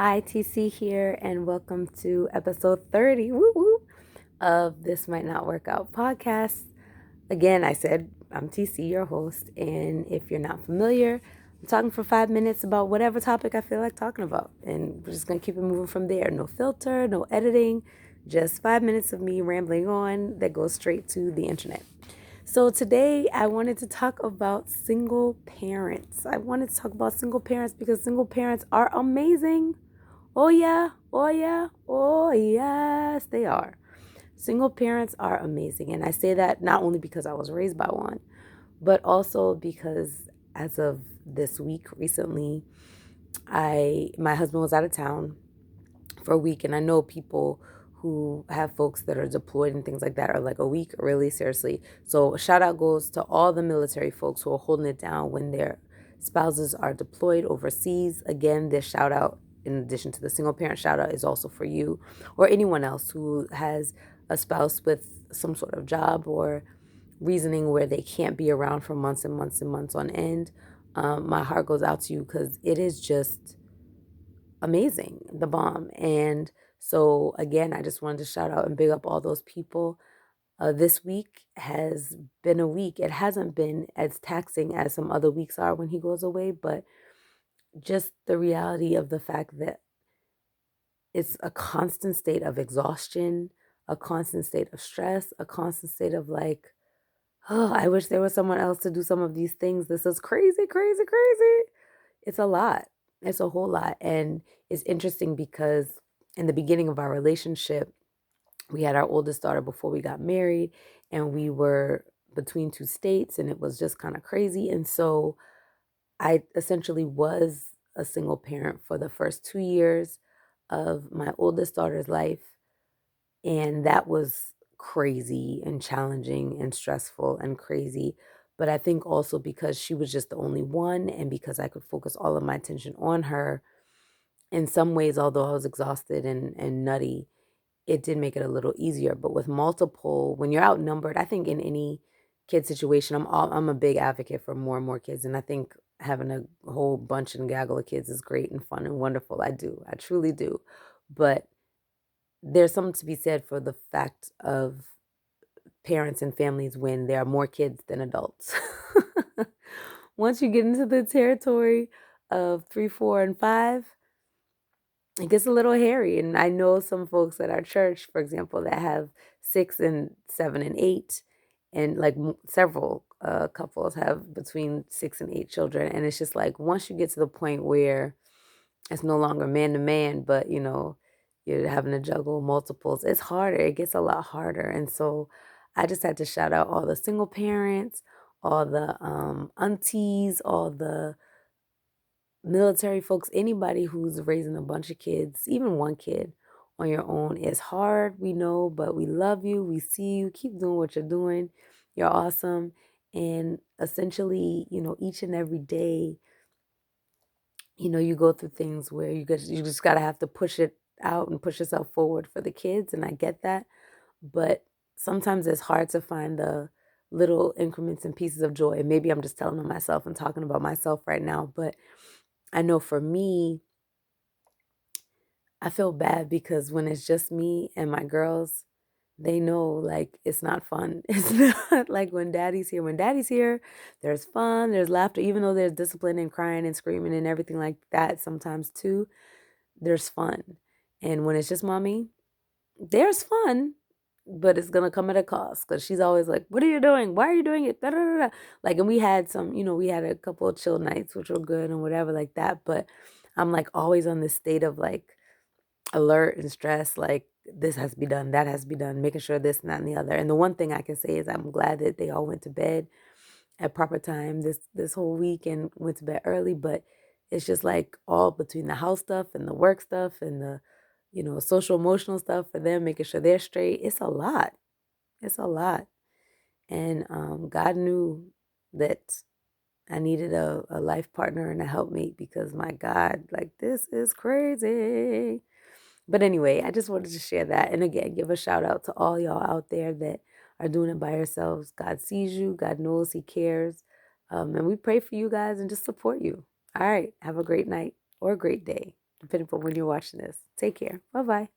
Hi, TC here, and welcome to episode 30 woo woo, of This Might Not Work Out podcast. Again, I said I'm TC, your host, and if you're not familiar, I'm talking for 5 minutes about whatever topic I feel like talking about, and we're just going to keep it moving from there. No filter, no editing, just 5 minutes of me rambling on that goes straight to the internet. So today I wanted to talk about single parents. I wanted to talk about single parents because single parents are amazing. Oh, yeah. Oh, yeah. Oh, yes, they are. Single parents are amazing. And I say that not only because I was raised by one, but also because as of this week recently, my husband was out of town for a week. And I know people who have folks that are deployed and things like that are like a week, really, seriously. So shout out goes to all the military folks who are holding it down when their spouses are deployed overseas. Again, this shout out, in addition to the single parent shout out, is also for you or anyone else who has a spouse with some sort of job or reasoning where they can't be around for months and months and months on end. My heart goes out to you because it is just amazing, the bomb. And so, again, I just wanted to shout out and big up all those people. This week has been a week. It hasn't been as taxing as some other weeks are when he goes away, but just the reality of the fact that it's a constant state of exhaustion, a constant state of stress, a constant state of like, oh, I wish there was someone else to do some of these things. This is crazy, crazy, crazy. It's a lot. It's a whole lot. And it's interesting because in the beginning of our relationship, we had our oldest daughter before we got married, and we were between two states, and it was just kind of crazy. And so I essentially was a single parent for the first 2 years of my oldest daughter's life. And that was crazy and challenging and stressful and crazy. But I think also because she was just the only one, and because I could focus all of my attention on her, in some ways, although I was exhausted and nutty, it did make it a little easier. But with multiple, when you're outnumbered, I think in any kid situation, I'm a big advocate for more and more kids. And I think having a whole bunch and gaggle of kids is great and fun and wonderful. I truly do. But there's something to be said for the fact of parents and families when there are more kids than adults. Once you get into the territory of 3, 4, and 5, it gets a little hairy. And I know some folks at our church, for example, that have 6 and 7 and 8, and like several couples have between 6 and 8 children. And it's just like once you get to the point where it's no longer man to man, but you're having to juggle multiples. It's harder. It gets a lot harder. And so I just had to shout out all the single parents, all the aunties, all the military folks, anybody who's raising a bunch of kids, even one kid on your own. Is hard, we know, but we love you. We see you. Keep doing what you're doing. You're awesome. And essentially, each and every day, you go through things where you just gotta have to push it out and push yourself forward for the kids, and I get that. But sometimes it's hard to find the little increments and pieces of joy. And maybe I'm just telling on myself and talking about myself right now, but I know for me, I feel bad because when it's just me and my girls, they know like it's not fun. It's not like when daddy's here. When daddy's here, there's fun, there's laughter, even though there's discipline and crying and screaming and everything like that sometimes too, there's fun. And when it's just mommy, there's fun, but it's gonna come at a cost because she's always like, "What are you doing? Why are you doing it?" Da, da, da, da. Like, and we had some, we had a couple of chill nights, which were good and whatever like that. But I'm like always on this state of like alert and stress, like this has to be done, that has to be done, making sure this and that and the other. And the one thing I can say is I'm glad that they all went to bed at proper time this whole week and went to bed early. But it's just like all between the house stuff and the work stuff and the social emotional stuff for them, making sure they're straight. It's a lot. It's a lot. And God knew that I needed a life partner and a helpmate because my God, like this is crazy. But anyway, I just wanted to share that. And again, give a shout out to all y'all out there that are doing it by yourselves. God sees you. God knows he cares. And we pray for you guys and just support you. All right. Have a great night or a great day, depending on when you're watching this. Take care. Bye-bye.